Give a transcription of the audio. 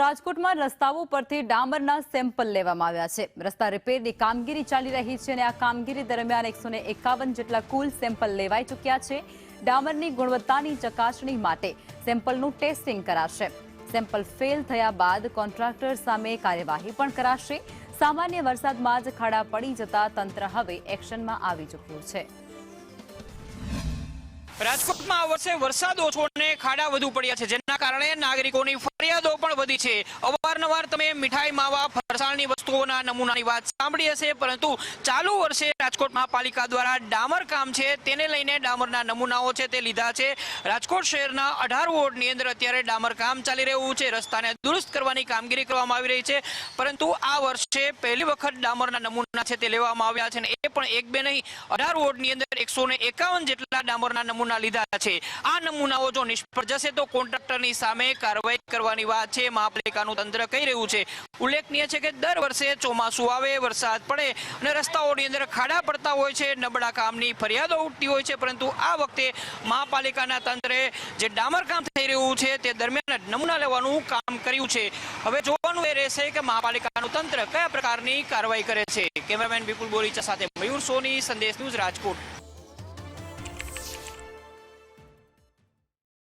રાજકોટમાં રસ્તાઓ પરથી ડામરના સેમ્પલ લેવામાં આવ્યા છે। રસ્તા રિપેરની કામગીરી ચાલી રહી છે અને આ કામગીરી દરમિયાન 151 જેટલા કુલ સેમ્પલ લેવાઈ ચૂક્યા છે। ડામરની ગુણવત્તાની ચકાસણી માટે સેમ્પલનું ટેસ્ટિંગ કરાશે। સેમ્પલ ફેલ થયા બાદ કોન્ટ્રાક્ટર સામે કાર્યવાહી પણ કરાશે। સામાન્ય વરસાદમાં જ ખાડા પડી જતા તંત્ર હવે એક્શનમાં આવી ચૂક્યું છે। રાજકોટમાં આ વર્ષે વરસાદ ઓછો અને ખાડા વધુ પડ્યા છે, જેના કારણે નાગરિકોની ફરિયાદો પણ વધી છે। અવારનવાર તમે મીઠાઈ માવા ફરસાણની વસ્તુઓના નમૂનાની વાત સાંભળી હશે, પરંતુ ચાલુ વર્ષે રાજકોટ મહાપાલિકા દ્વારા ડામર કામ છે તેને લઈને ડામરના નમૂનાઓ છે તે લીધા છે। રાજકોટ શહેરના 18 વોર્ડની અંદર અત્યારે ડામર કામ ચાલી રહ્યું છે। રસ્તાને દુરસ્ત કરવાની કામગીરી કરવામાં આવી રહી છે, પરંતુ આ વર્ષે પહેલી વખત ડામરના નમૂના છે તે લેવામાં આવ્યા છે અને એ પણ એક બે નહીં, 18 વોર્ડની અંદર 151 જેટલા ડામરના નમૂના લીધા છે। આ નમૂનાઓ જો નિષ્ફળ જશે તો કોન્ટ્રાક્ટરની સામે કાર્યવાહી કરવાની વાત છે મહાપાલિકાનું તંત્ર કહી રહ્યું છે। ઉલ્લેખનીય છે કે દર વર્ષે ચોમાસું આવે, વરસાદ પડે અને રસ્તાઓની અંદર ખાડા પડતા હોય છે, નબળા કામની ફરિયાદો ઉઠતી હોય છે, પરંતુ આ વખતે મહાપાલિકાના તંત્રે જે ડામર કામ થઈ રહ્યું છે તે દરમિયાન જ નમૂના લેવાનું કામ કર્યું છે। હવે જોવાનું એ રહેશે કે મહાપાલિકાનું તંત્ર કયા પ્રકારની કાર્યવાહી કરે છે। કેમેરામેન વિપુલ બોરીચા સાથે મયુર સોની, સંદેશ ન્યૂઝ, રાજકોટ।